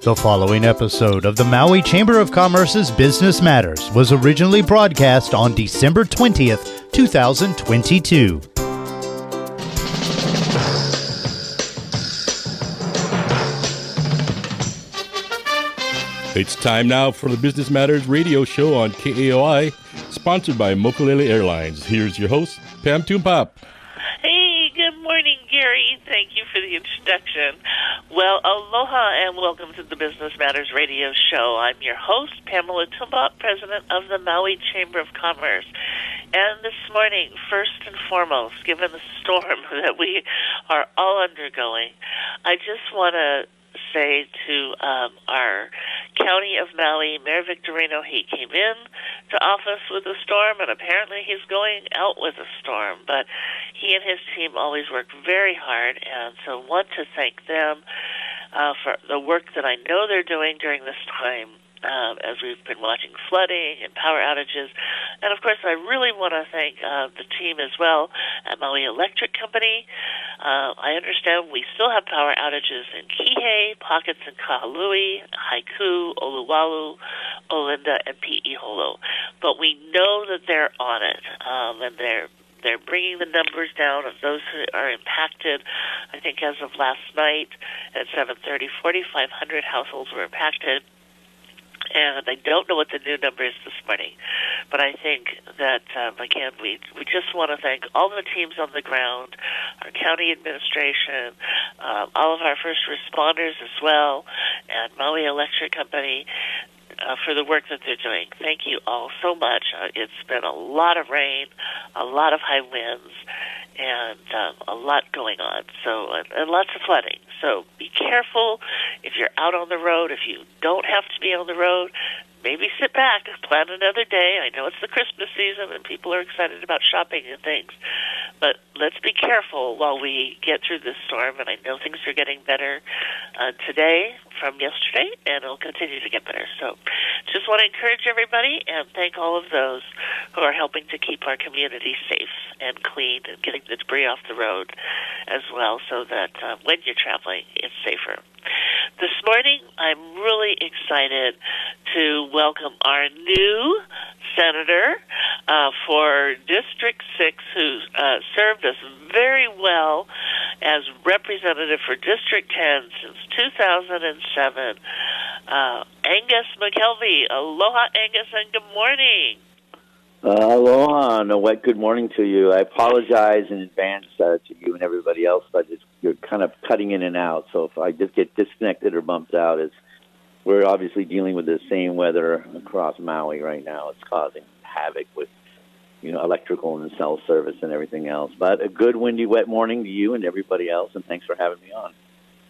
The following episode of the Maui Chamber of Commerce's Business Matters was originally broadcast on December 20th, 2022. It's time now for the Business Matters radio show on KAOI, sponsored by Mokulele Airlines. Here's your host, Pam Toompop. Hey, good morning, Gary. Thank you for the introduction. Well, aloha and welcome to the Business Matters radio show. I'm your host, Pamela Toompop, president of the Maui Chamber of Commerce. And this morning, first and foremost, given the storm that we are all undergoing, I just want to say to our County of Maui, Mayor Victorino, he came in to office with a storm, and apparently he's going out with a storm. But he and his team always work very hard, and so want to thank them for the work that I know they're doing during this time. As we've been watching flooding and power outages. And, of course, I really want to thank the team as well at Maui Electric Company. I understand we still have power outages in Kihei, pockets in Kahului, Haiku, Oluwalu, Olinda, and Pi'iholo. But we know that they're on it, and they're bringing the numbers down of those who are impacted. I think as of last night at 7:30, 4,500 households were impacted. And I don't know what the new number is this morning. But I think that, again, we just want to thank all the teams on the ground, our county administration, all of our first responders as well, and Maui Electric Company for the work that they're doing. Thank you all so much. It's been a lot of rain, a lot of high winds, and a lot going on, and lots of flooding. So be careful if you're out on the road. If you don't have to be on the road, maybe sit back, plan another day. I know it's the Christmas season and people are excited about shopping and things, but let's be careful while we get through this storm. And I know things are getting better today from yesterday, and it'll continue to get better. So just want to encourage everybody and thank all of those who are helping to keep our community safe and clean and getting the debris off the road as well, so that when you're traveling, it's safer. This morning, I'm really excited to welcome our new senator for District 6, who served us very well as representative for District 10 since 2007, Angus McKelvey. Aloha, Angus, and good morning. Aloha and a wet good morning to you. I apologize in advance to you and everybody else, but you're kind of cutting in and out. So if I just get disconnected or bumped out, we're obviously dealing with the same weather across Maui right now. It's causing havoc with, electrical and cell service and everything else. But a good, windy, wet morning to you and everybody else, and thanks for having me on.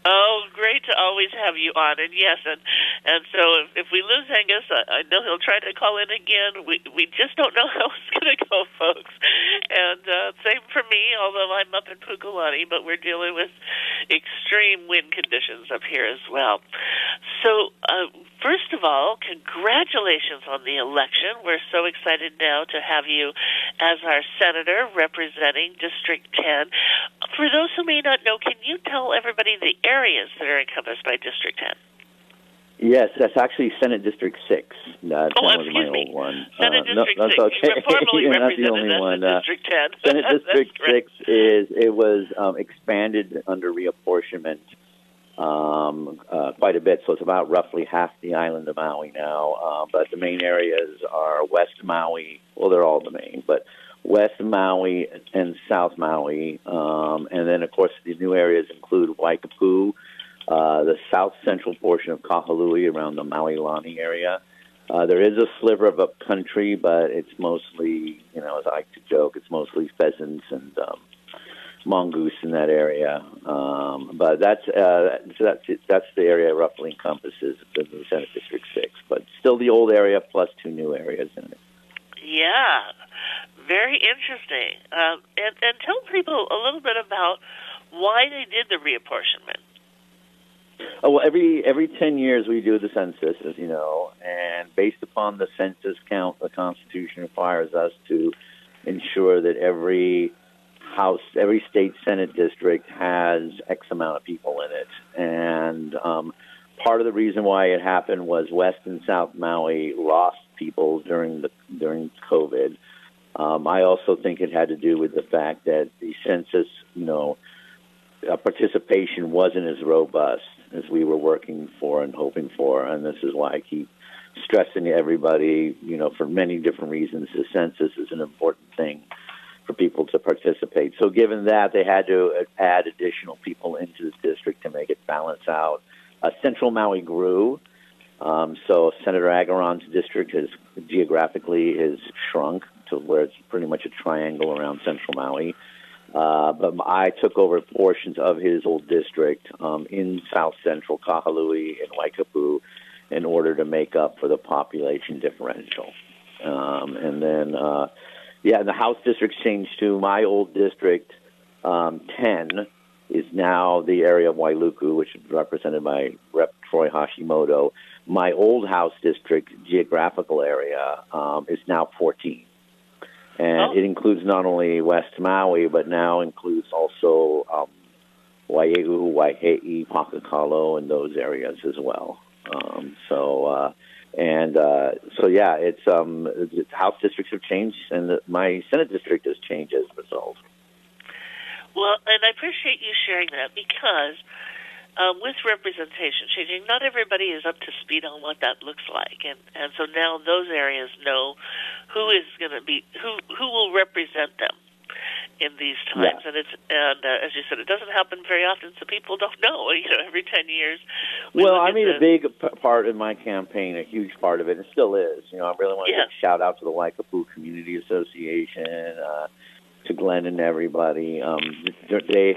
Oh, great to always have you on. And yes, and so if we lose Angus, I know he'll try to call in again. We just don't know how it's going to go, folks. And same for me, although I'm up in Pukalani, but we're dealing with extreme wind conditions up here as well. So first of all, congratulations on the election. We're so excited now to have you as our senator representing District 10. For those who may not know, can you tell everybody the areas that are encompassed by District 10? Yes, that's actually Senate District 6. That was my excuse me. old one. Senate District 6. That's okay. You were formerly You're not represented the only one. District 10. Senate District 6 was expanded under reapportionment quite a bit, so it's about roughly half the island of Maui now. But the main areas are West Maui. Well, they're all the main, but West Maui and South Maui. And then, of course, the new areas include Waikapu, the south central portion of Kahului around the Maui Lani area. There is a sliver of upcountry, but it's mostly, as I like to joke, it's mostly pheasants and mongoose in that area. But that's the area roughly encompasses the Senate District 6. But still the old area plus two new areas in it. Yeah, very interesting. And tell people a little bit about why they did the reapportionment. Oh, well, every 10 years we do the census, as you know, and based upon the census count, the Constitution requires us to ensure that every state Senate district has X amount of people in it. And part of the reason why it happened was West and South Maui lost people during COVID. I also think it had to do with the fact that the census, participation wasn't as robust as we were working for and hoping for, and this is why I keep stressing to everybody, for many different reasons, the census is an important thing for people to participate. So given that, they had to add additional people into this district to make it balance out. Central Maui grew, so Senator Agaron's district geographically has shrunk to where it's pretty much a triangle around Central Maui. But I took over portions of his old district in South Central, Kahului, and Waikapu in order to make up for the population differential. And then, the House districts changed too. My old district, 10, is now the area of Wailuku, which is represented by Rep. Troy Hashimoto. My old House district geographical area is now 14. And it includes not only West Maui, but now includes also Wai'ehu, Waihe'i, Pakakalo, and those areas as well. It's House districts have changed, and my Senate district has changed as a result. Well, and I appreciate you sharing that because with representation changing, not everybody is up to speed on what that looks like, and so now those areas know who is going to be who will represent them in these times, yeah. and as you said, it doesn't happen very often, so people don't know. Every 10 years. Well, I made a big part in my campaign, a huge part of it, and still is. I really want to give a shout out to the Waikapu Community Association, to Glenn and everybody. They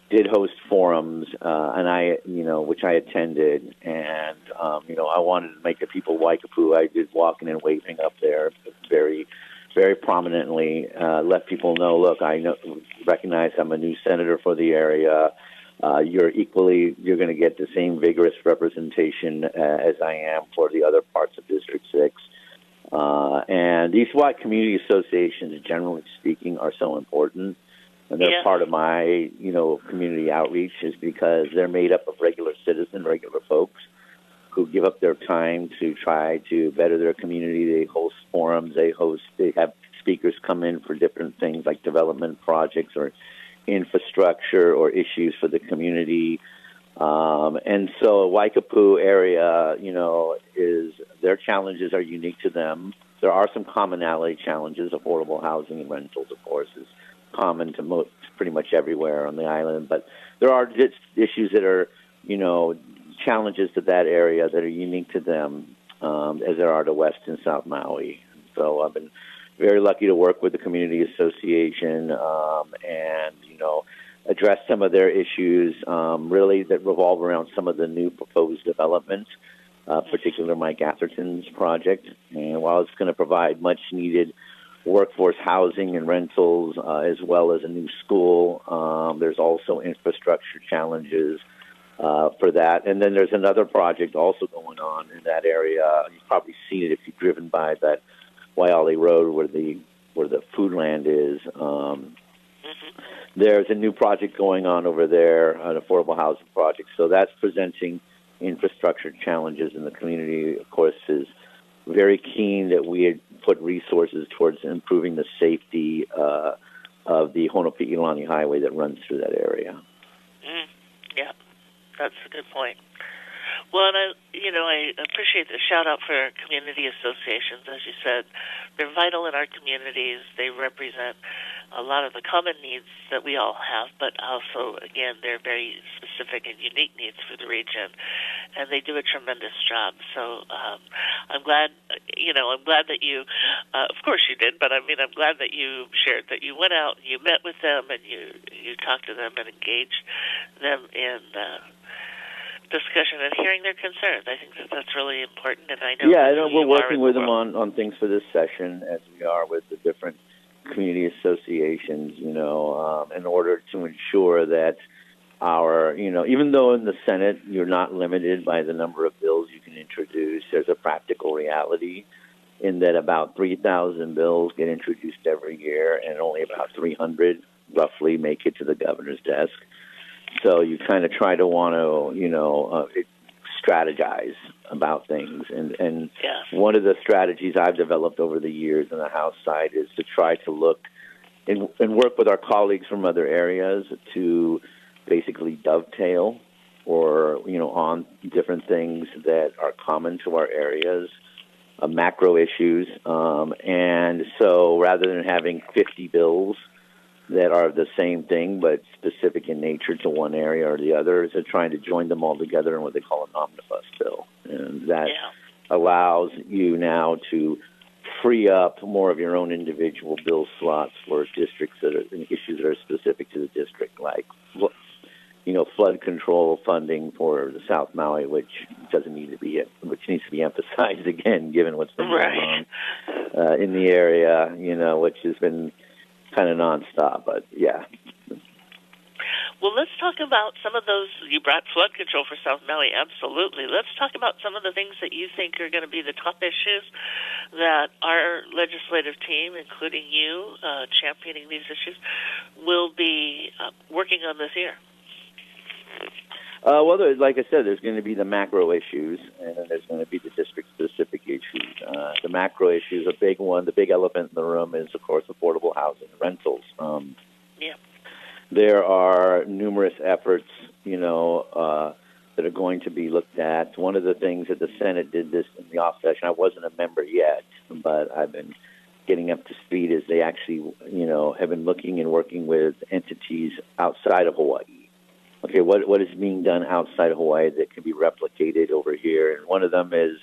did host forums, and which I attended, and I wanted to make the people Waikapu. I did walking and waving up there very, very prominently. Let people know, look, recognize I'm a new senator for the area. You're going to get the same vigorous representation as I am for the other parts of District 6. And these white community associations, generally speaking, are so important. And they're part of my, community outreach is because they're made up of regular citizens, regular folks who give up their time to try to better their community. They host forums. They have speakers come in for different things like development projects or infrastructure or issues for the community. And so Waikapu area, their challenges are unique to them. There are some commonality challenges. Affordable housing and rentals, of course, is common to pretty much everywhere on the island. But there are issues that are, challenges to that area that are unique to them, as there are to West and South Maui. So I've been very lucky to work with the community association and, address some of their issues, really that revolve around some of the new proposed developments, particularly Mike Atherton's project. And while it's going to provide much-needed workforce housing and rentals, as well as a new school, there's also infrastructure challenges for that. And then there's another project also going on in that area. You've probably seen it if you've driven by that Waiale Road where the food land is. There's a new project going on over there, an affordable housing project. So that's presenting infrastructure challenges in the community. Of course, is very keen that we had put resources towards improving the safety of the Honopi'ilani Highway that runs through that area. Yeah, that's a good point. Well, and I appreciate the shout-out for community associations. As you said, they're vital in our communities. They represent a lot of the common needs that we all have, but also, again, they're very specific and unique needs for the region, and they do a tremendous job. So I'm glad that you, of course you did, but I'm glad that you shared that you went out and you met with them and you talked to them and engaged them in discussion and hearing their concerns. I think that's really important, and I know. Yeah, we're working with them on things for this session, as we are with the different community associations. In order to ensure that even though in the Senate you're not limited by the number of bills you can introduce, there's a practical reality in that about 3,000 bills get introduced every year, and only about 300 roughly make it to the governor's desk. So you kind of try to want to, strategize about things. And Yeah. one of the strategies I've developed over the years on the House side is to try to look and work with our colleagues from other areas to basically dovetail or, on different things that are common to our areas, macro issues. And so rather than having 50 bills that are the same thing but specific in nature to one area or the other, is trying to join them all together in what they call an omnibus bill. And that allows you now to free up more of your own individual bill slots for districts that are issues that are specific to the district, like flood control funding for the South Maui, which needs to be emphasized again, given what's been going on in the area, which has been kind of nonstop. But yeah. Well, let's talk about some of those. You brought flood control for South Maui, absolutely. Let's talk about some of the things that you think are going to be the top issues that our legislative team, including you, championing these issues, will be working on this year. Well, like I said, there's going to be the macro issues, and then there's going to be the district-specific issues. The macro issues, a big one, the big elephant in the room is, of course, affordable housing and rentals. There are numerous efforts, that are going to be looked at. One of the things that the Senate did this in the off session, I wasn't a member yet, but I've been getting up to speed, is they actually, have been looking and working with entities outside of Hawaii. Okay, what is being done outside of Hawaii that can be replicated over here? And one of them is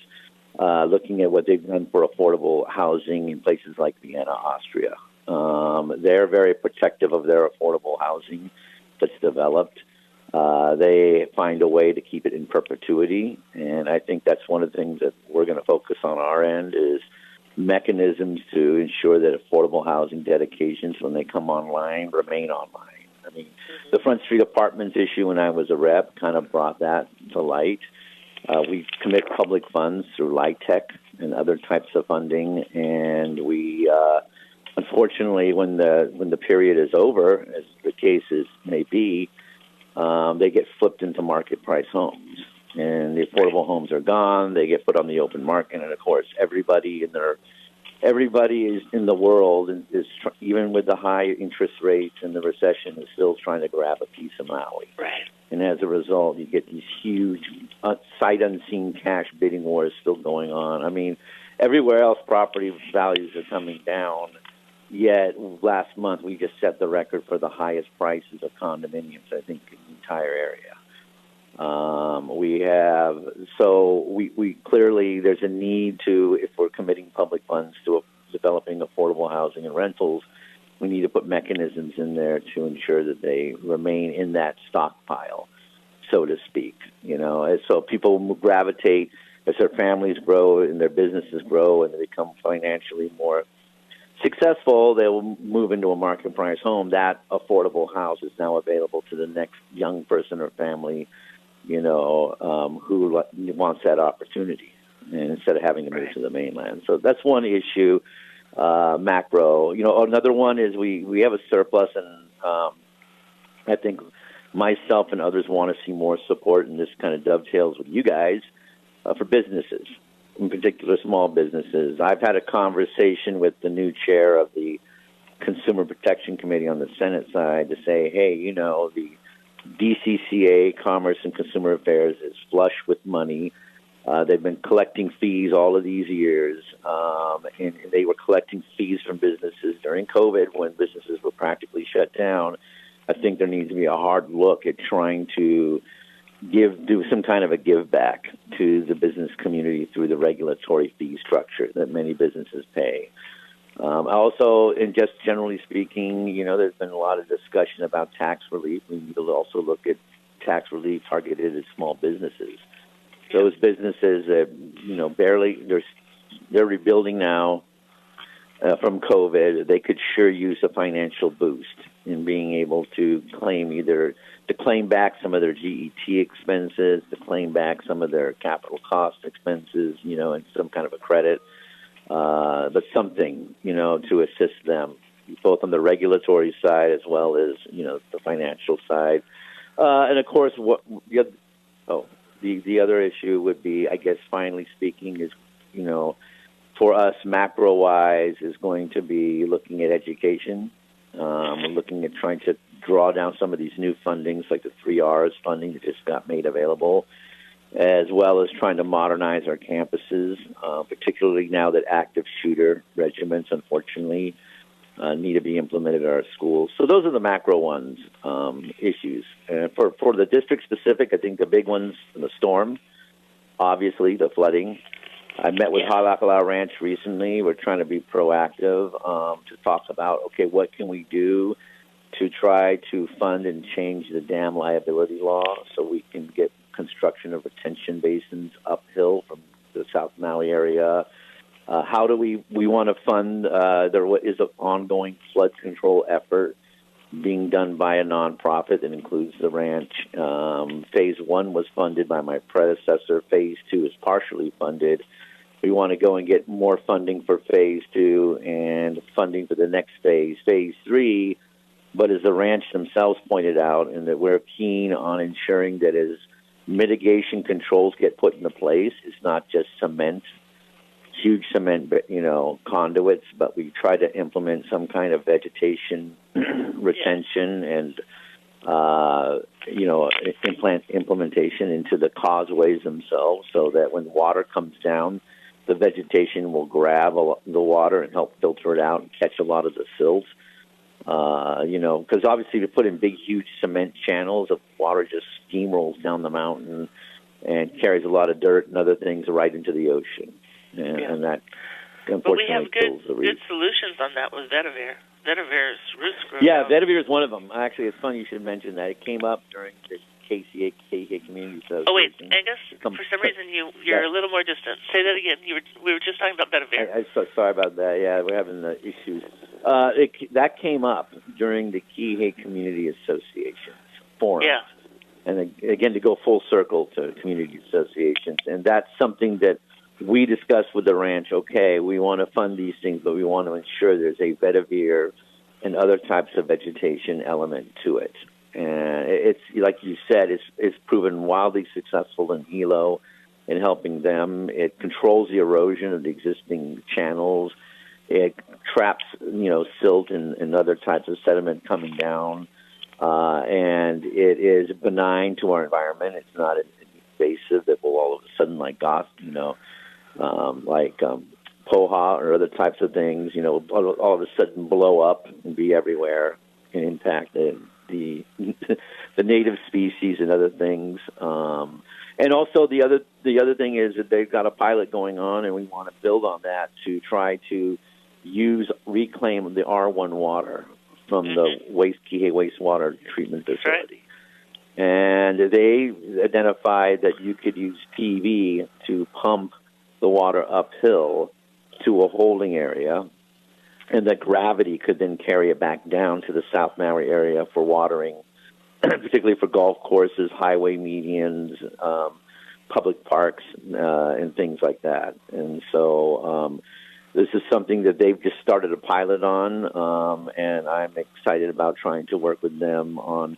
looking at what they've done for affordable housing in places like Vienna, Austria. They're very protective of their affordable housing that's developed. They find a way to keep it in perpetuity, and I think that's one of the things that we're going to focus on our end is mechanisms to ensure that affordable housing dedications, when they come online, remain online. I mean, the Front Street Apartments issue when I was a rep kind of brought that to light. We commit public funds through LIHTC and other types of funding, and we, unfortunately, when the period is over, as the cases may be, they get flipped into market price homes, and the affordable homes are gone. They get put on the open market, and of course, everybody is in the world is even with the high interest rates and the recession is still trying to grab a piece of Maui. Right. And as a result, you get these huge sight unseen cash bidding wars still going on. I mean, everywhere else property values are coming down. Yet last month we just set the record for the highest prices of condominiums, I think, in the entire area. We clearly, there's a need to, if we're committing public funds to developing affordable housing and rentals, we need to put mechanisms in there to ensure that they remain in that stockpile, so to speak. And so people gravitate as their families grow and their businesses grow and they become financially more successful, they will move into a market price home. That affordable house is now available to the next young person or family who wants that opportunity, and instead of having to move to the mainland. So that's one issue, macro. Another one is we have a surplus, and I think myself and others want to see more support, and this kind of dovetails with you guys, for businesses, in particular small businesses. I've had a conversation with the new chair of the Consumer Protection Committee on the Senate side to say, hey, the DCCA, Commerce and Consumer Affairs, is flush with money. They've been collecting fees all of these years, and they were collecting fees from businesses during COVID when businesses were practically shut down. I think there needs to be a hard look at trying to do some kind of a give back to the business community through the regulatory fee structure that many businesses pay. Also, and just generally speaking, there's been a lot of discussion about tax relief. We need to also look at tax relief targeted at small businesses. Those businesses that, they're rebuilding now from COVID. They could sure use a financial boost in being able to claim back some of their GET expenses, to claim back some of their capital cost expenses, and some kind of a credit. But something, to assist them, both on the regulatory side as well as, the financial side. And of course, the other issue would be, I guess, finally speaking, is, for us, macro-wise, is going to be looking at education. We're looking at trying to draw down some of these new fundings, like the 3Rs funding that just got made available, as well as trying to modernize our campuses, particularly now that active shooter regiments, unfortunately, need to be implemented at our schools. So those are the macro ones, issues. For the district specific, I think the big ones, the storm, obviously the flooding. I met with Halakala Ranch recently. We're trying to be proactive to talk about, okay, what can we do to try to fund and change the dam liability law so we can get construction of retention basins uphill from the South Maui area. How do we want to fund, there is an ongoing flood control effort being done by a nonprofit that includes the ranch. Phase 1 was funded by my predecessor. Phase 2 is partially funded. We want to go and get more funding for Phase 2 and funding for the next phase, Phase 3. But as the ranch themselves pointed out, and that we're keen on ensuring that as mitigation controls get put into place, it's not just cement, huge cement, conduits, but we try to implement some kind of vegetation retention and, implementation into the causeways themselves so that when water comes down, the vegetation will grab the water and help filter it out and catch a lot of the silt. Because obviously to put in big, huge cement channels, the water just steamrolls down the mountain and carries a lot of dirt and other things right into the ocean. And that, unfortunately, but we have kills the reef. good solutions on that with vetiver. Vetiver's roots grow. Yeah, vetiver is one of them. Actually, it's funny you should mention that. It came up during the KCA Community Association. Oh, wait, Angus, for some reason you're a little more distant. Say that again. We were just talking about vetiver. I'm so sorry about that. Yeah, we're having the issues. That came up during the Kihei Community Association forum. Yeah. And again, to go full circle to community associations. And that's something that we discussed with the ranch. Okay, we want to fund these things, but we want to ensure there's a vetiver and other types of vegetation element to it. And it's, like you said, it's proven wildly successful in Hilo in helping them. It controls the erosion of the existing channels. It traps, silt and other types of sediment coming down. And it is benign to our environment. It's not invasive that will all of a sudden, like poha or other types of things, all of a sudden blow up and be everywhere and impact the native species and other things. And also the other thing is that they've got a pilot going on, and we want to build on that to try to reclaim the R1 water from the Kihei wastewater treatment facility. Right. And they identified that you could use PV to pump the water uphill to a holding area, and that gravity could then carry it back down to the South Maui area for watering, particularly for golf courses, highway medians, public parks, and things like that. And so this is something that they've just started a pilot on, and I'm excited about trying to work with them on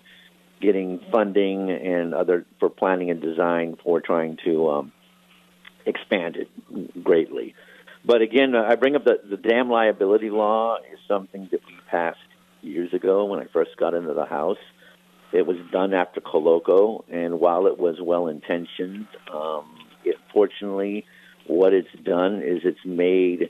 getting funding and for planning and design for trying to expand it greatly. But again, I bring up the dam liability law is something that we passed years ago when I first got into the House. It was done after Koloko, and while it was well-intentioned, fortunately, what it's done is it's made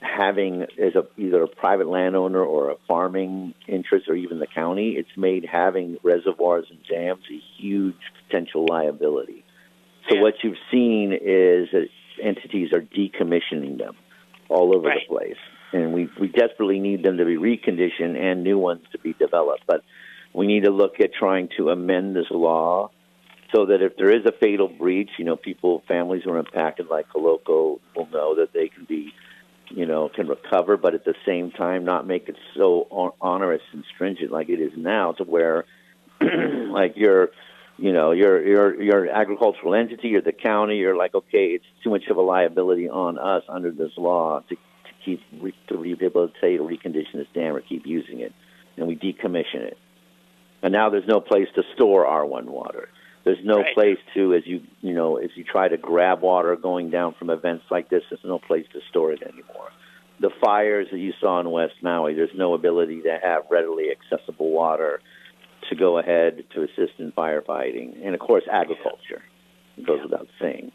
having, as either a private landowner or a farming interest or even the county, it's made having reservoirs and dams a huge potential liability. So what you've seen is that entities are decommissioning them all over the place. And we desperately need them to be reconditioned and new ones to be developed. But we need to look at trying to amend this law so that if there is a fatal breach, families who are impacted like Koloko will know that they can be, can recover, but at the same time not make it so onerous and stringent like it is now, to where like your agricultural entity or the county, you're like, okay, it's too much of a liability on us under this law to rehabilitate or recondition this dam or keep using it, and we decommission it. And now there's no place to store R1 water. There's no Right. place to, as you know, if you try to grab water going down from events like this, there's no place to store it anymore. The fires that you saw in West Maui, there's no ability to have readily accessible water to go ahead to assist in firefighting. And, of course, agriculture. It goes without saying.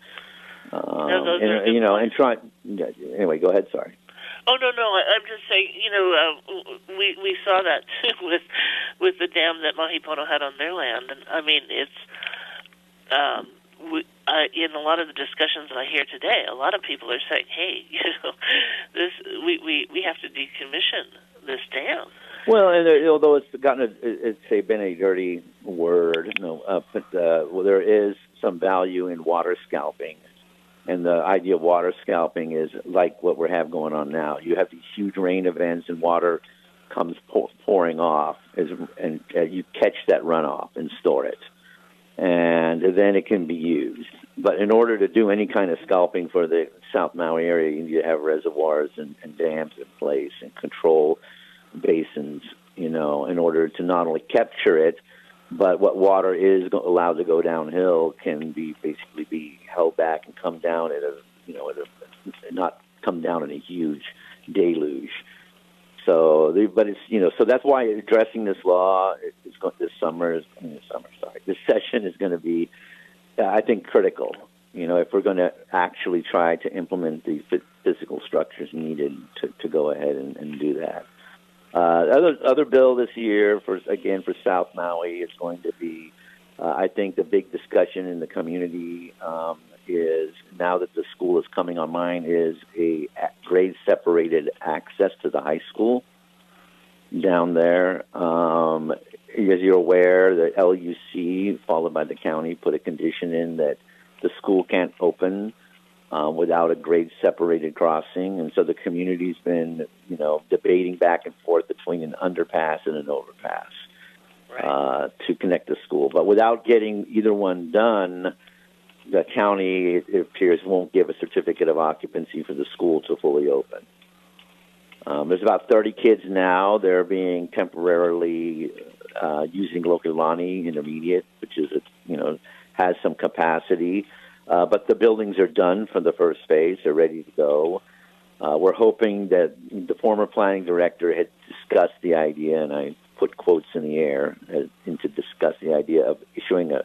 those are And, you know, points. anyway, go ahead, sorry. Oh no, I'm just saying. We saw that too with the dam that Mahipono had on their land, and I mean it's in a lot of the discussions that I hear today, a lot of people are saying, "Hey, this we have to decommission this dam." Well, and although it's been a dirty word, there is some value in water scalping. And the idea of water scalping is like what we have going on now. You have these huge rain events and water comes pouring off, and you catch that runoff and store it. And then it can be used. But in order to do any kind of scalping for the South Maui area, you need to have reservoirs and dams in place and control basins, in order to not only capture it, but what water is allowed to go downhill can basically be held back and come down not come down in a huge deluge. So, so that's why addressing this law this session is going to be, I think, critical. If we're going to actually try to implement the physical structures needed to go ahead and do that. Other bill this year for South Maui is going to be, I think the big discussion in the community is, now that the school is coming online, is a grade separated access to the high school down there. As you're aware, the LUC, followed by the county, put a condition in that the school can't open without a grade separated crossing, and so the community's been, debating back and forth between an underpass and an overpass to connect the school. But without getting either one done, the county, it appears, won't give a certificate of occupancy for the school to fully open. There's about 30 kids now. They're being temporarily using Lokelani Intermediate, which is has some capacity. But the buildings are done for the first phase. They're ready to go. We're hoping that the former planning director had discussed the idea, and I put quotes in the air, to discuss the idea of issuing a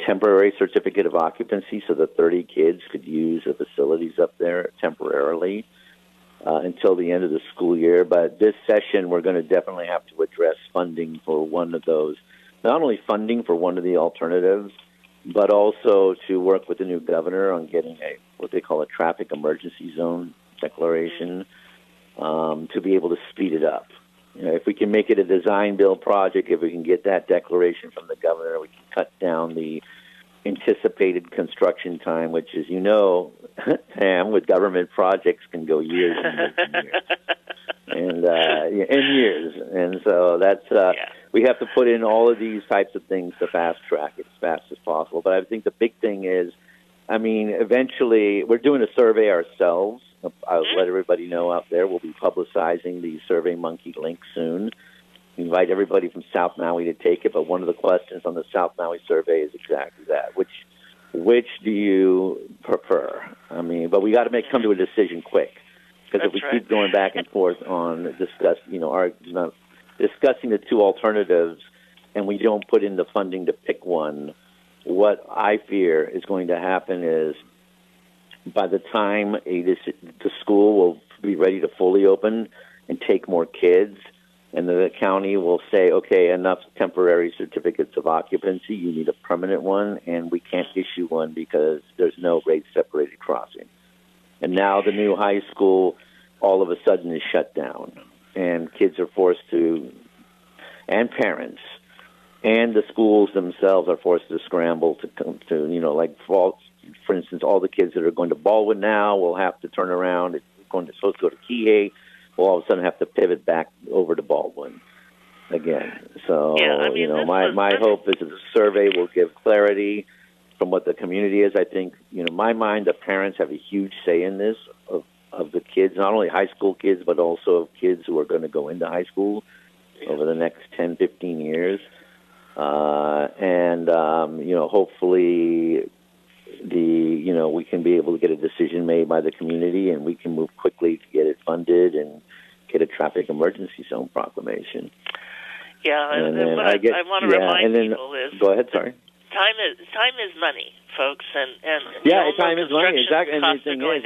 temporary certificate of occupancy so that 30 kids could use the facilities up there temporarily until the end of the school year. But this session, we're going to definitely have to address funding for one of those, not only funding for one of the alternatives, but also to work with the new governor on getting what they call a traffic emergency zone declaration to be able to speed it up. If we can make it a design-build project, if we can get that declaration from the governor, we can cut down the anticipated construction time, which, as you know, Pam, with government projects can go years and years and years. And years. And so that's we have to put in all of these types of things to fast-track it as fast as possible. But I think the big thing is, eventually, we're doing a survey ourselves. I'll let everybody know out there. We'll be publicizing the SurveyMonkey link soon. We invite everybody from South Maui to take it, but one of the questions on the South Maui survey is exactly that. Which do you prefer? But we got to come to a decision quick, because if we keep going back and forth on discussing the two alternatives, and we don't put in the funding to pick one, what I fear is going to happen is, by the time the school will be ready to fully open and take more kids, and the county will say, okay, enough temporary certificates of occupancy, you need a permanent one, and we can't issue one because there's no grade-separated crossing. And now the new high school all of a sudden is shut down, and kids are forced to, and parents, and the schools themselves are forced to scramble to come to, for instance, all the kids that are going to Baldwin now will have to turn around. If they're supposed to go to Kihei, will all of a sudden have to pivot back over to Baldwin again. So, my hope is that the survey will give clarity from what the community is. I think, in my mind, the parents have a huge say in this of the kids, not only high school kids, but also of kids who are going to go into high school over the next 10, 15 years. Hopefully we can be able to get a decision made by the community, and we can move quickly to get it funded and get a traffic emergency zone proclamation. Yeah, and what I want to remind people is... Go ahead, sorry. Time is money, folks, and time is money, exactly. And the thing is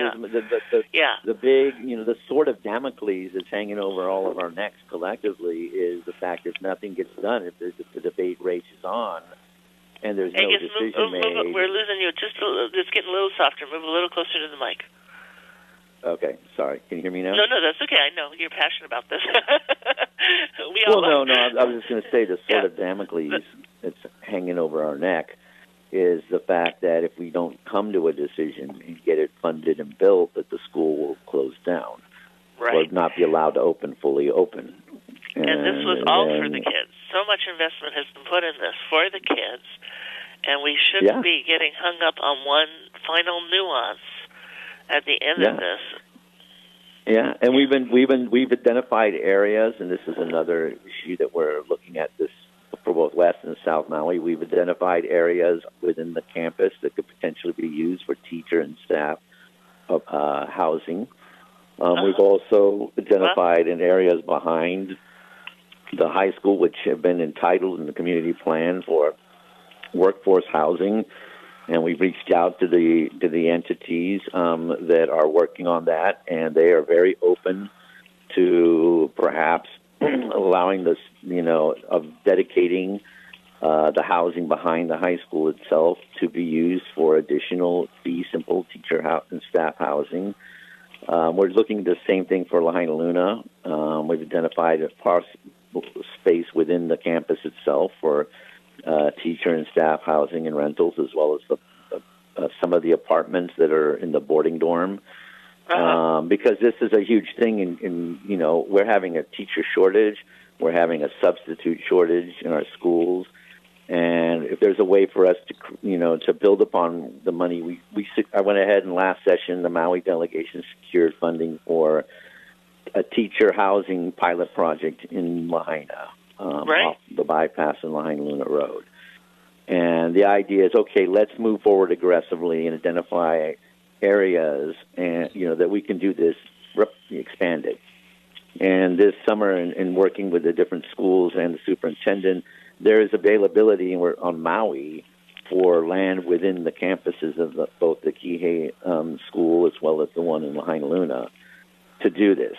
the big, the sword of Damocles that's hanging over all of our necks collectively is the fact that if nothing gets done, if the debate rages on, and there's no decision made. We're losing you. Just getting a little softer. Move a little closer to the mic. Okay, sorry. Can you hear me now? No, that's okay. I know you're passionate about this. I was just going to say the sword of Damocles that's hanging over our neck is the fact that if we don't come to a decision and get it funded and built, that the school will close down or not be allowed to fully open. And this was all for the kids. So much investment has been put in this for the kids, and we shouldn't be getting hung up on one final nuance at the end of this. Yeah, and we've identified areas, and this is another issue that we're looking at this for both West and South Maui. We've identified areas within the campus that could potentially be used for teacher and staff housing. We've also identified in areas behind the high school, which have been entitled in the community plan for workforce housing, and we've reached out to the entities that are working on that, and they are very open to perhaps allowing this, of dedicating the housing behind the high school itself to be used for additional simple teacher and staff housing. We're looking at the same thing for Lahaina Luna. We've identified a space within the campus itself for teacher and staff housing and rentals, as well as some of the apartments that are in the boarding dorm. Because this is a huge thing, we're having a teacher shortage, we're having a substitute shortage in our schools, and if there's a way for us to build upon the money, I went ahead and last session the Maui delegation secured funding for a teacher housing pilot project in Lahaina, off the bypass in Lahaina Luna Road. And the idea is, okay, let's move forward aggressively and identify areas and that we can do this, expand it. And this summer, in working with the different schools and the superintendent, there is availability on Maui for land within the campuses of both the Kihei school as well as the one in Lahaina Luna to do this.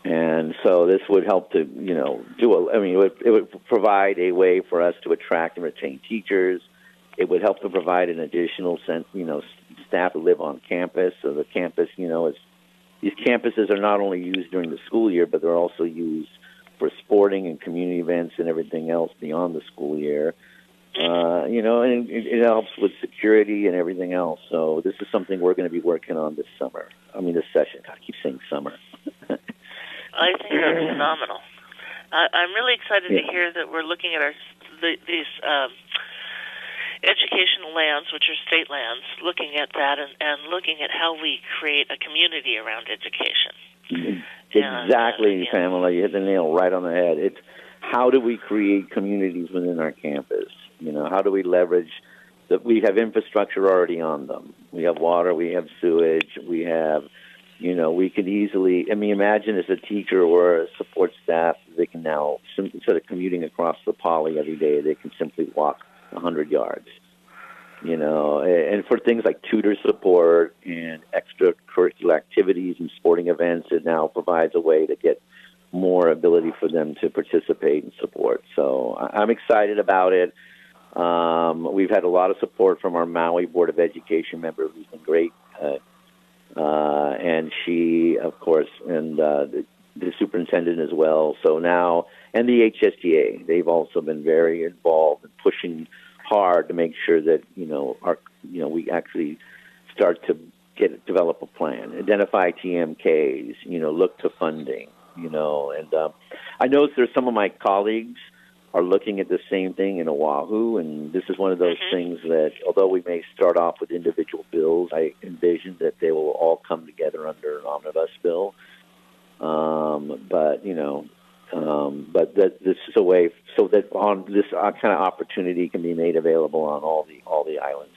And so this would help to, it would provide a way for us to attract and retain teachers. It would help to provide an additional staff to live on campus. So the campus, these campuses are not only used during the school year, but they're also used for sporting and community events and everything else beyond the school year. And it helps with security and everything else. So this is something we're going to be working on this summer. This session. I keep saying summer. I think that's phenomenal. I'm really excited to hear that we're looking at these educational lands, which are state lands, looking at that and looking at how we create a community around education. Exactly, Pamela. You hit the nail right on the head. It's how do we create communities within our campus? How do we leverage that we have infrastructure already on them? We have water, we have sewage, we have, we could easily, imagine as a teacher or a support staff, they can now, instead of commuting across the poly every day, they can simply walk 100 yards. And for things like tutor support and extracurricular activities and sporting events, it now provides a way to get more ability for them to participate and support. So I'm excited about it. We've had a lot of support from our Maui Board of Education member, who's been great. And she, of course, and the superintendent as well. So now, and the HSTA, they've also been very involved in pushing hard to make sure that we actually start to develop a plan, identify TMKs, look to funding, and I noticed there's some of my colleagues are looking at the same thing in Oahu, and this is one of those things that, although we may start off with individual bills, I envision that they will all come together under an omnibus bill. But But this is a way so that on this kind of opportunity can be made available on all the islands,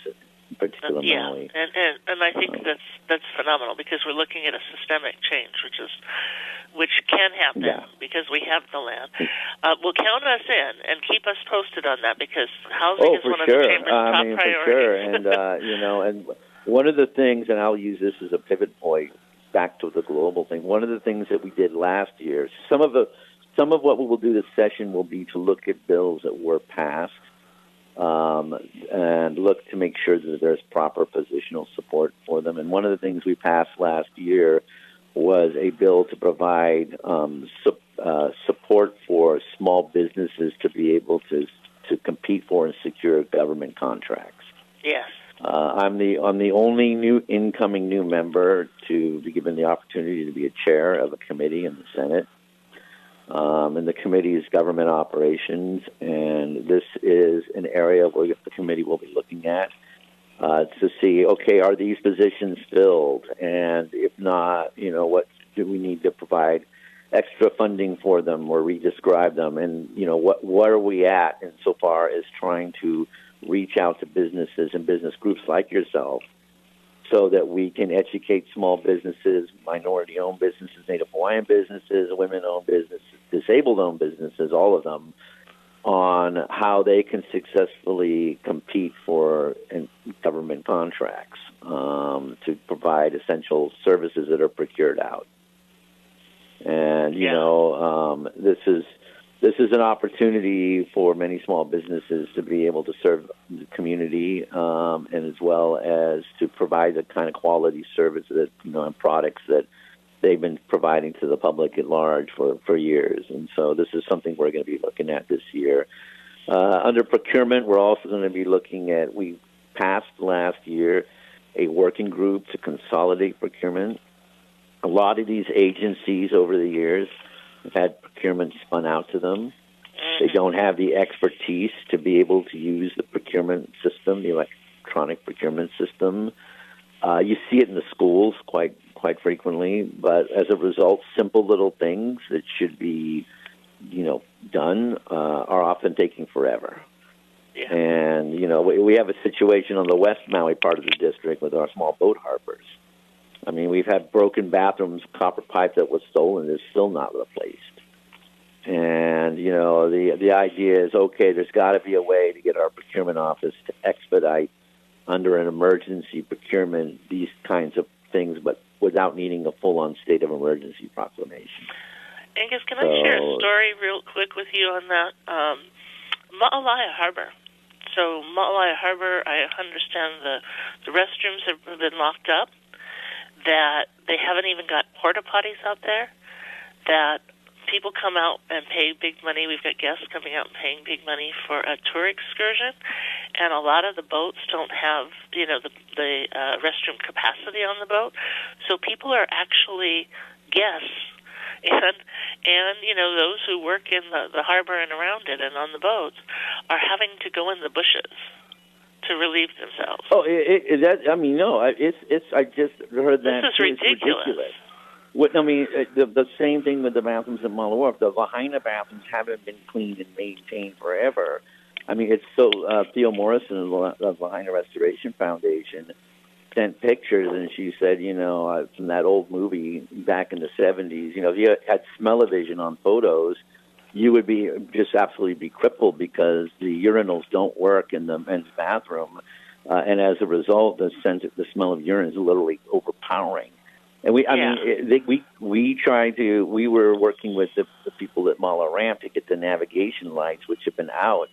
in particular Maui. And I think that's phenomenal because we're looking at a systemic change, which can happen because we have the land. Well, count us in and keep us posted on that because housing is one of the Chamber's top priorities. For sure. And and one of the things, and I'll use this as a pivot point back to the global thing. One of the things that we did last year, some of what we will do this session will be to look at bills that were passed and look to make sure that there's proper positional support for them. And one of the things we passed last year was a bill to provide support for small businesses to be able to compete for and secure government contracts. Yes. I'm the only incoming new member to be given the opportunity to be a chair of a committee in the Senate. And the committee is government operations, and this is an area where the committee will be looking at to see, okay, are these positions filled? And if not, what do we need to provide extra funding for them or re-describe them? And, what are we at insofar as trying to reach out to businesses and business groups like yourself so that we can educate small businesses, minority-owned businesses, Native Hawaiian businesses, women-owned businesses, disabled-owned businesses, all of them, on how they can successfully compete for government contracts to provide essential services that are procured out. And, this is an opportunity for many small businesses to be able to serve the community and as well as to provide the kind of quality service that, and products that they've been providing to the public at large for years. And so this is something we're going to be looking at this year. Under procurement, we're also going to be looking at, we passed last year a working group to consolidate procurement. A lot of these agencies over the years have had procurement spun out to them. They don't have the expertise to be able to use the procurement system, the electronic procurement system. You see it in the schools quite frequently, but as a result, simple little things that should be, done are often taking forever. Yeah. And, we have a situation on the West Maui part of the district with our small boat harbors. I mean, we've had broken bathrooms, copper pipe that was stolen is still not replaced. And, the idea is, okay, there's got to be a way to get our procurement office to expedite under an emergency procurement these kinds of things, but without needing a full-on state of emergency proclamation. Angus, can I share a story real quick with you on that? Maui Harbor. So Maui Harbor, I understand the restrooms have been locked up, that they haven't even got porta potties out there, that people come out and pay big money. We've got guests coming out and paying big money for a tour excursion, and a lot of the boats don't have, the restroom capacity on the boat. So people are actually guests, and those who work in the harbor and around it and on the boats are having to go in the bushes to relieve themselves. Oh, I just heard that. This is ridiculous. The same thing with the bathrooms at Mala Wharf. The Lahaina bathrooms haven't been cleaned and maintained forever. I mean, it's so Theo Morrison of the Lahaina Restoration Foundation sent pictures, and she said, from that old movie back in the 70s, if you had smell-o-vision on photos, you would just absolutely be crippled because the urinals don't work in the men's bathroom, and as a result, the smell of urine is literally overpowering. And we were working with the people at Mala Ramp to get the navigation lights, which have been out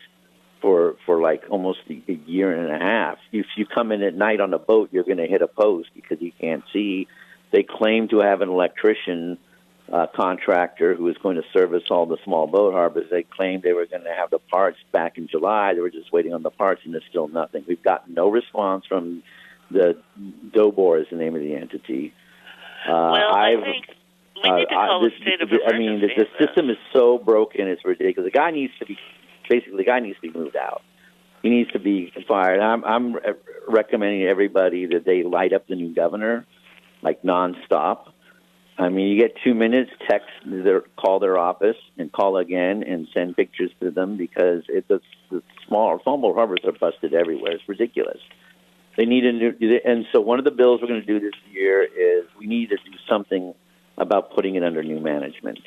for like almost a year and a half. If you come in at night on a boat, you're going to hit a post because you can't see. They claim to have an electrician contractor who is going to service all the small boat harbors. They claimed they were going to have the parts back in July. They were just waiting on the parts, and there's still nothing. We've gotten no response from the DOBOR is the name of the entity. I think we need to call a state of emergency. The system is so broken, it's ridiculous. The guy needs to be moved out. He needs to be fired. I'm recommending to everybody that they light up the new governor, like nonstop. I mean, you get 2 minutes, call their office and call again and send pictures to them because the small boat harbors are busted everywhere. It's ridiculous. They need a new, and so one of the bills we're going to do this year is we need to do something about putting it under new management.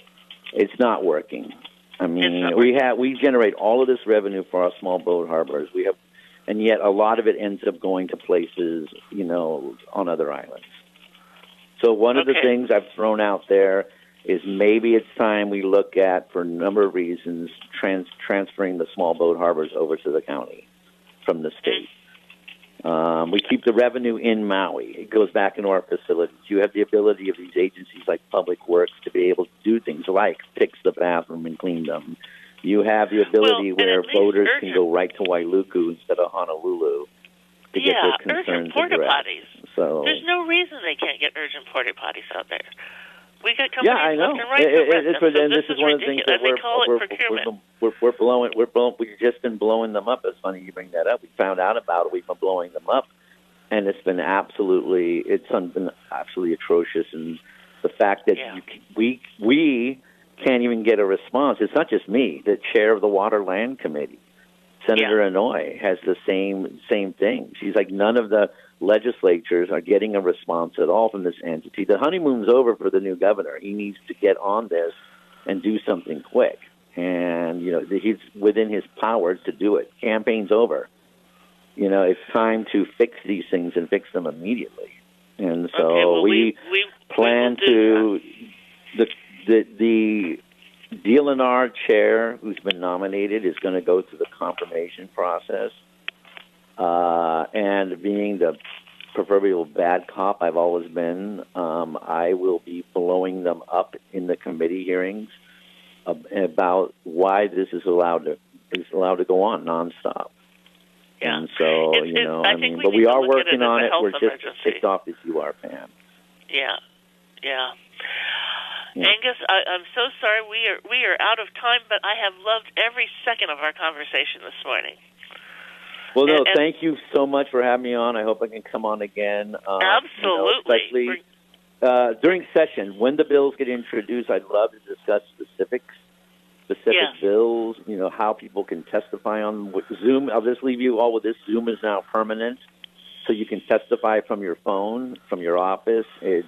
It's not working. I mean, we generate all of this revenue for our small boat harbors. And yet a lot of it ends up going to places, on other islands. So one of the things I've thrown out there is maybe it's time we look at, for a number of reasons, transferring the small boat harbors over to the county from the state. We keep the revenue in Maui. It goes back into our facilities. You have the ability of these agencies like Public Works to be able to do things like fix the bathroom and clean them. You have the ability where voters can go right to Wailuku instead of Honolulu to get their concerns porta addressed. Potties. So there's no reason they can't get urgent porta potties out there. We got companies I know. left and right to rent them. And this is one of the things that we've just been blowing them up. It's funny you bring that up. We found out about it. We've been blowing them up, and it's been absolutely atrocious. And the fact that we can't even get a response. It's not just me. The chair of the Water Land Committee, Senator Inouye, has the same thing. She's like, none of the legislatures are getting a response at all from this entity. The honeymoon's over for the new governor. He needs to get on this and do something quick. And, he's within his powers to do it. Campaign's over. It's time to fix these things and fix them immediately. And so we plan to... The DLNR chair who's been nominated is going to go through the confirmation process. And being the proverbial bad cop I've always been, I will be blowing them up in the committee hearings about why this is allowed to go on nonstop. Yeah. And so, but we are working on it. We're just as kicked off as you are, Pam. Yeah. Angus, I'm so sorry we are out of time, but I have loved every second of our conversation this morning. Well, thank you so much for having me on. I hope I can come on again. Absolutely. Especially during session, when the bills get introduced, I'd love to discuss specific bills, how people can testify on Zoom. I'll just leave you all with this. Zoom is now permanent. So you can testify from your phone, from your office. It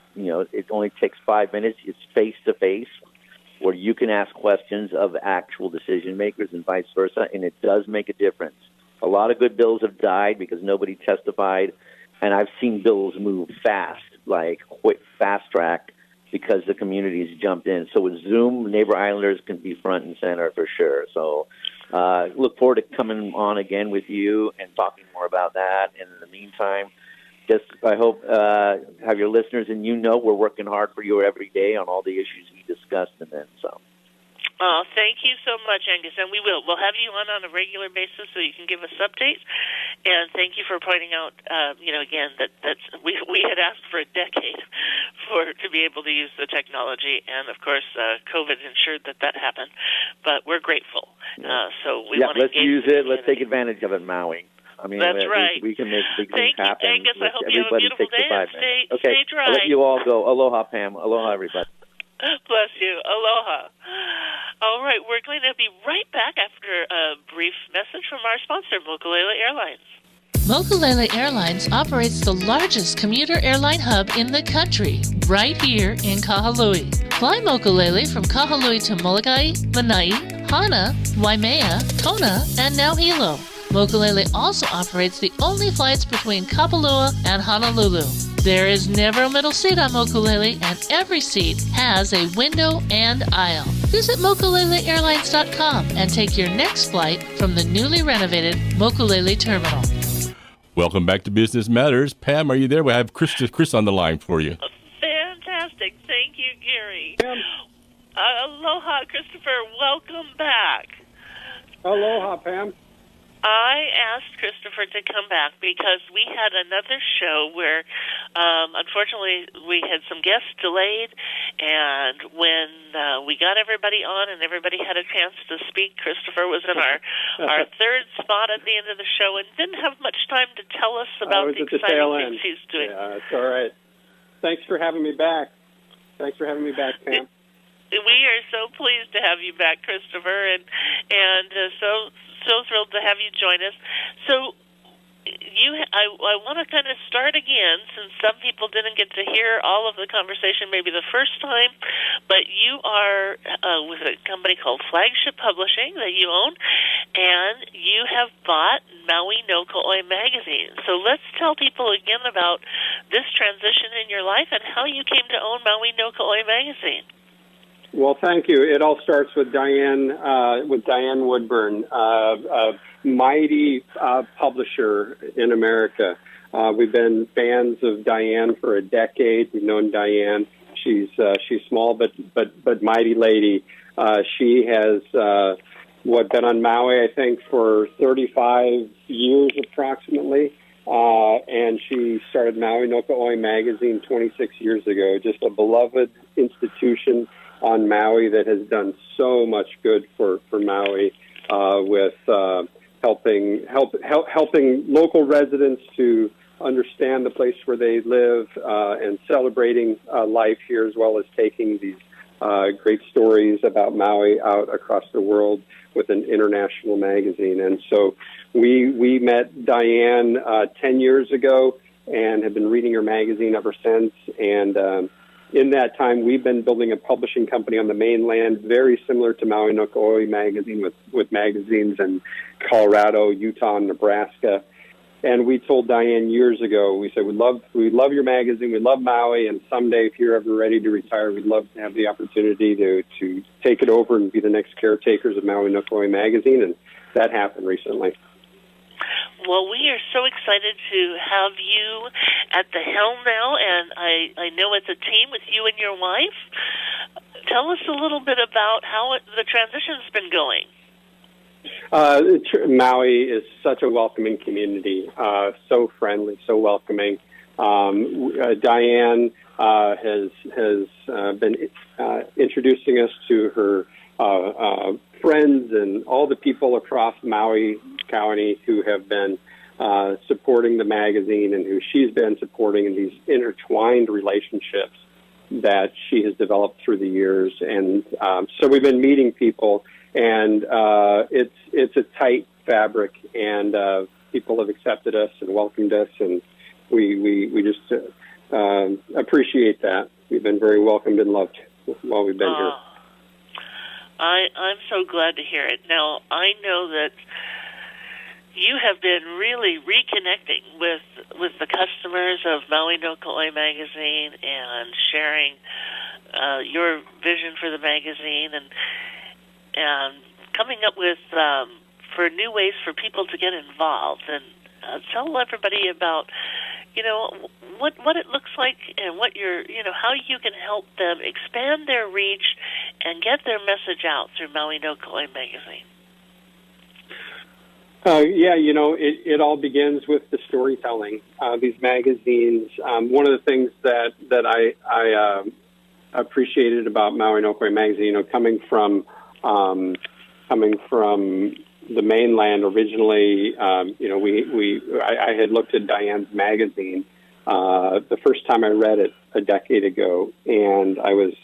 only takes 5 minutes. It's face-to-face, where you can ask questions of actual decision makers and vice versa, and it does make a difference. A lot of good bills have died because nobody testified, and I've seen bills move fast, like quick, fast-track, because the community's jumped in. So with Zoom, Neighbor Islanders can be front and center for sure. So look forward to coming on again with you and talking more about that. And in the meantime, I hope have your listeners, and we're working hard for you every day on all the issues we discussed and then some. Oh, thank you so much, Angus, and we will. We'll have you on a regular basis so you can give us updates. And thank you for pointing out, again, that we had asked for a decade to be able to use the technology, and of course, COVID ensured that happened. But we're grateful. So we want to let's use it. Let's take advantage of it, Maui. I mean, that's right. We can make big things happen. Thank you, Angus. I hope you have a beautiful day. Stay dry. I'll let you all go. Aloha, Pam. Aloha, everybody. Bless you. Aloha. All right, we're going to be right back after a brief message from our sponsor, Mokulele Airlines. Mokulele Airlines operates the largest commuter airline hub in the country, right here in Kahului. Fly Mokulele from Kahului to Molokai, Lanai, Hana, Waimea, Kona, and now Hilo. Mokulele also operates the only flights between Kapalua and Honolulu. There is never a middle seat on Mokulele, and every seat has a window and aisle. Visit mokuleleairlines.com and take your next flight from the newly renovated Mokulele Terminal. Welcome back to Business Matters. Pam, are you there? We have Chris on the line for you. Fantastic. Thank you, Gary. Aloha, Christopher. Welcome back. Aloha, Pam. I asked Christopher to come back because we had another show where, unfortunately, we had some guests delayed, and when we got everybody on and everybody had a chance to speak, Christopher was in our third spot at the end of the show and didn't have much time to tell us about the exciting things he's doing. Yeah, it's all right. Thanks for having me back. Thanks for having me back, Pam. We are so pleased to have you back, Christopher, and so thrilled to have you join us. So, I want to kind of start again, since some people didn't get to hear all of the conversation maybe the first time, but you are with a company called Flagship Publishing that you own, and you have bought Maui no Ko'oi magazine. So let's tell people again about this transition in your life and how you came to own Maui no Ko'oi magazine. Well, thank you. It all starts with Diane Woodburn, a mighty publisher in America. We've been fans of Diane for a decade. We've known Diane. She's small but mighty lady. She has been on Maui, I think, for 35 years approximately. And she started Maui no Ko'oi magazine 26 years ago. Just a beloved institution on Maui that has done so much good for Maui with helping local residents to understand the place where they live and celebrating life here, as well as taking these great stories about Maui out across the world with an international magazine. And so we met Diane 10 years ago and have been reading her magazine ever since. And in that time, we've been building a publishing company on the mainland, very similar to Maui no Ko'oi magazine, with magazines in Colorado, Utah, and Nebraska. And we told Diane years ago, we said, we love your magazine, we love Maui, and someday, if you're ever ready to retire, we'd love to have the opportunity to take it over and be the next caretakers of Maui no Ko'oi magazine, and that happened recently. Well, we are so excited to have you at the helm now, and I know it's a team with you and your wife. Tell us a little bit about how the transition's been going. Maui is such a welcoming community, so friendly, so welcoming. Diane has been introducing us to her friends and all the people across Maui County who have been supporting the magazine and who she's been supporting in these intertwined relationships that she has developed through the years. And so we've been meeting people, and it's a tight fabric, and people have accepted us and welcomed us, and we just appreciate that. We've been very welcomed and loved while we've been here. I'm so glad to hear it. Now, I know that you have been really reconnecting with the customers of Maui no Ko'oi magazine and sharing your vision for the magazine and coming up with for new ways for people to get involved. And tell everybody about what it looks like and what how you can help them expand their reach and get their message out through Maui no Ko'oi magazine. It all begins with the storytelling. These magazines. One of the things that I appreciated about Maui no Ko'oi magazine, coming from the mainland originally, I had looked at Diane's magazine the first time I read it a decade ago, and I was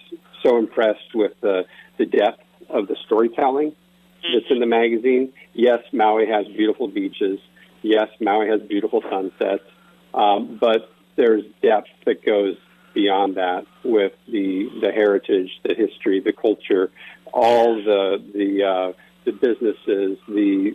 so impressed with the depth of the storytelling that's in the magazine. Yes, Maui has beautiful beaches. Yes, Maui has beautiful sunsets, but there's depth that goes beyond that with the heritage, the history, the culture, all the businesses, the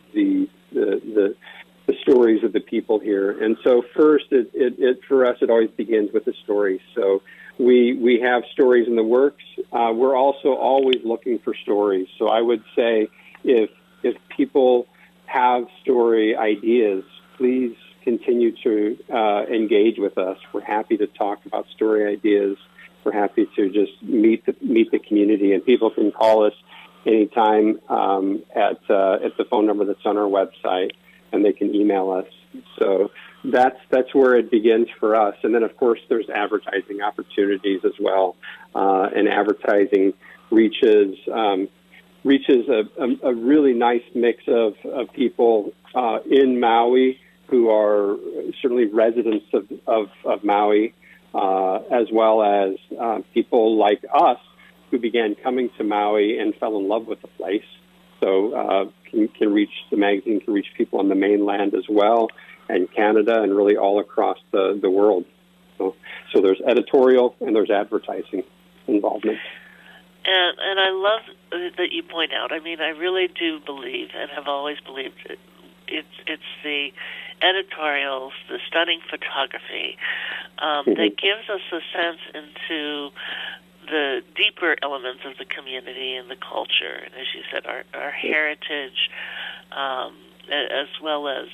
stories of the people here. And so first, it for us, it always begins with the story. So we have stories in the works. We're also always looking for stories. So I would say if people have story ideas, please continue to engage with us. We're happy to talk about story ideas. We're happy to just meet the community, and people can call us anytime at the phone number that's on our website, and they can email us. So that's where it begins for us. And then, of course, there's advertising opportunities as well, and advertising reaches a really nice mix of people in Maui who are certainly residents of Maui, as well as people like us who began coming to Maui and fell in love with the place. So the magazine can reach people on the mainland as well, and Canada, and really all across the world. So there's editorial and there's advertising involvement. And I love that you point out. I mean, I really do believe, and have always believed, it's the editorials, the stunning photography that gives us a sense into the deeper elements of the community and the culture, and as you said, our heritage, as well as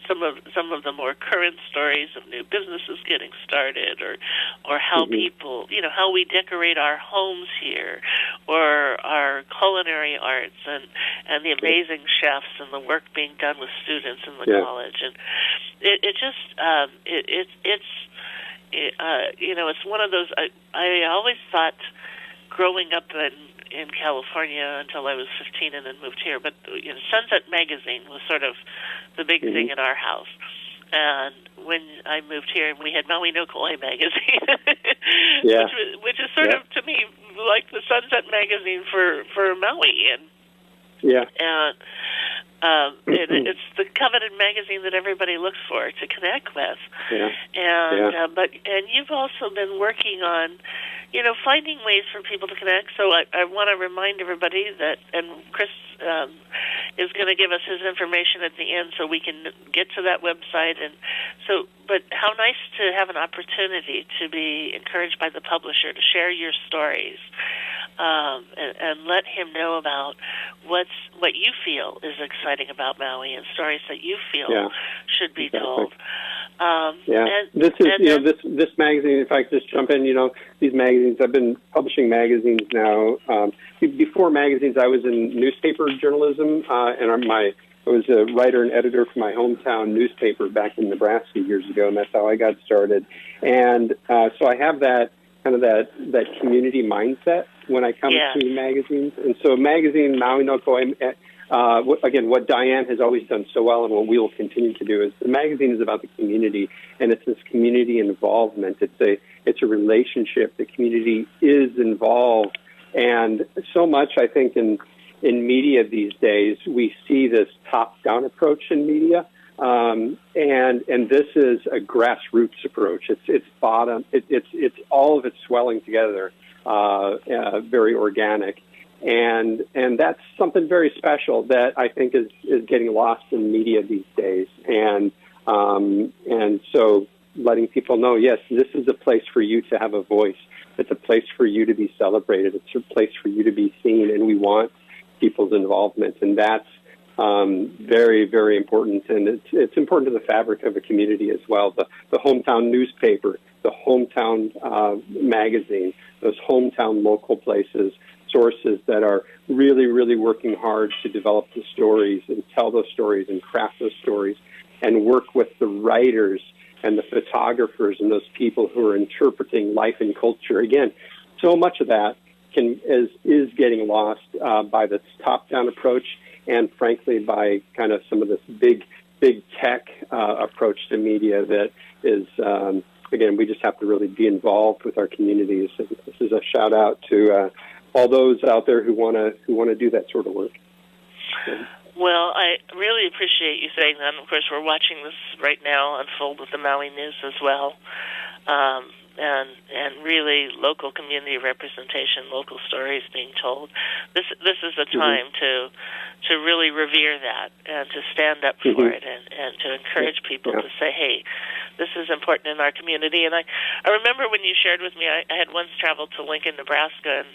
some of the more current stories of new businesses getting started, or how people, how we decorate our homes here, or our culinary arts, and the amazing chefs and the work being done with students in the college, and it's one of those. I always thought, growing up in California until I was 15 and then moved here, but Sunset Magazine was sort of the big thing in our house. And when I moved here, we had Maui no Kauai magazine, which is sort of, to me, like the Sunset Magazine for Maui. And it's the coveted magazine that everybody looks for to connect with. But you've also been working on, finding ways for people to connect. So I want to remind everybody that, and Chris is going to give us his information at the end so we can get to that website. But how nice to have an opportunity to be encouraged by the publisher to share your stories. And let him know about what you feel is exciting about Maui and stories that you feel should be told. This magazine, if I could just jump in, these magazines, I've been publishing magazines now. Before magazines, I was in newspaper journalism, and I was a writer and editor for my hometown newspaper back in Nebraska years ago, and that's how I got started. And so I have that kind of that community mindset when I come to magazines. And so magazine Maui no Kauai, again, what Diane has always done so well and what we will continue to do is the magazine is about the community, and it's this community involvement. It's a relationship. The community is involved. And so much, I think, in media these days, we see this top-down approach in media. And this is a grassroots approach. It's bottom. It's all of it swelling together, very organic, and that's something very special that I think is getting lost in media these days. And so letting people know, yes, this is a place for you to have a voice. It's a place for you to be celebrated. It's a place for you to be seen, and we want people's involvement, and that's very, very important, and it's important to the fabric of a community as well. The hometown newspaper, the hometown magazine, those hometown local places, sources that are really, really working hard to develop the stories and tell those stories and craft those stories and work with the writers and the photographers and those people who are interpreting life and culture. Again, so much of that is getting lost by this top-down approach, and frankly, by kind of some of this big tech approach to media that is, again, we just have to really be involved with our communities. And this is a shout out to all those out there who want to do that sort of work. Well, I really appreciate you saying that. And of course, we're watching this right now unfold with the Maui News as well. And really local community representation, local stories being told. This is a time to really revere that and to stand up for it and to encourage people to say, hey, this is important in our community. And I remember when you shared with me, I had once traveled to Lincoln, Nebraska, and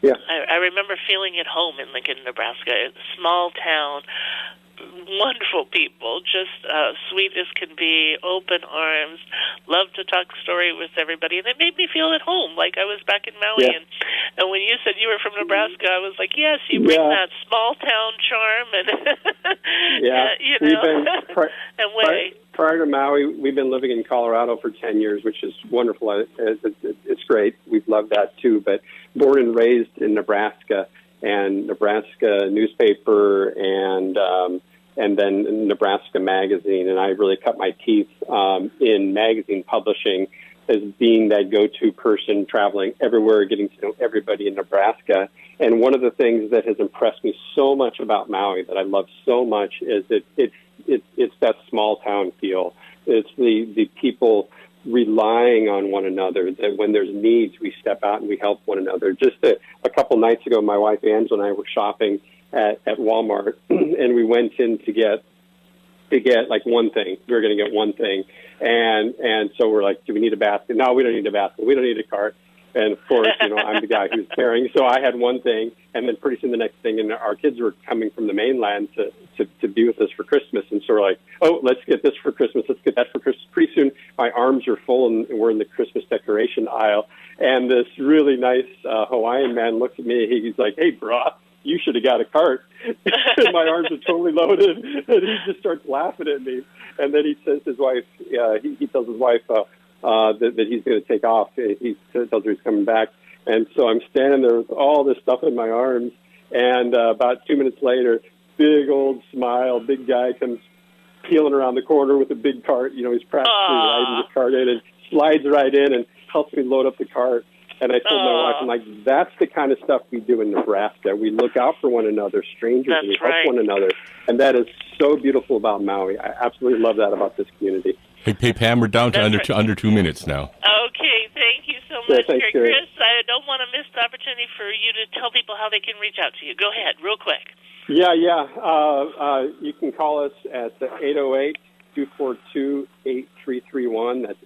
I remember feeling at home in Lincoln, Nebraska. It's a small town, wonderful people, just sweet as can be, open arms, love to talk story with everybody, and it made me feel at home, like I was back in Maui. And when you said you were from Nebraska, I was like, yes, you bring that small town charm, and prior to Maui, we've been living in Colorado for 10 years, which is wonderful. It's great. We've loved that too. But born and raised in Nebraska, and Nebraska newspaper and and then Nebraska Magazine. And I really cut my teeth in magazine publishing as being that go-to person traveling everywhere, getting to know everybody in Nebraska. And one of the things that has impressed me so much about Maui that I love so much is that it's that small town feel. It's the people relying on one another, that when there's needs, we step out and we help one another. Just a couple nights ago, my wife Angela and I were shopping at Walmart, and we went in to get like one thing. We were going to get one thing. And so we're like, do we need a basket? No, we don't need a basket. We don't need a cart. And of course, I'm the guy who's carrying. So I had one thing, and then pretty soon the next thing, and our kids were coming from the mainland to be with us for Christmas. And so we're like, oh, let's get this for Christmas. Let's get that for Christmas. Pretty soon my arms are full, and we're in the Christmas decoration aisle. And this really nice Hawaiian man looks at me. He's like, hey, brah, you should have got a cart. And my arms are totally loaded. And he just starts laughing at me. And then he says his wife, he tells his wife that he's going to take off. He tells her he's coming back. And so I'm standing there with all this stuff in my arms. And about 2 minutes later, big old smile, big guy comes peeling around the corner with a big cart. He's practically riding the cart in and slides right in and helps me load up the cart. And I told my wife, I'm like, that's the kind of stuff we do in Nebraska. We look out for one another, strangers, and we help one another. And that is so beautiful about Maui. I absolutely love that about this community. Hey, Pam, we're down to under 2 minutes now. Okay, thank you so much, thanks, Chris. I don't want to miss the opportunity for you to tell people how they can reach out to you. Go ahead, real quick. Yeah. You can call us at 808-242-8331. That's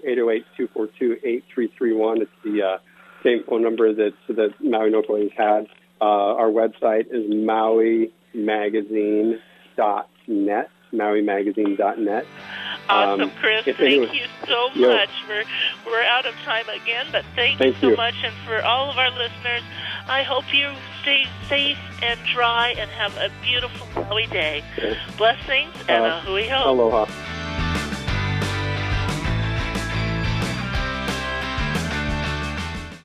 808-242-8331. It's the same phone number that Maui No Ko'e has had. Our website is maumagazine.net, maumagazine.net. Awesome, Chris. Thank you so much. We're out of time again, but thank you so much. And for all of our listeners, I hope you stay safe and dry and have a beautiful Maui day. Blessings and a hui ho. Aloha.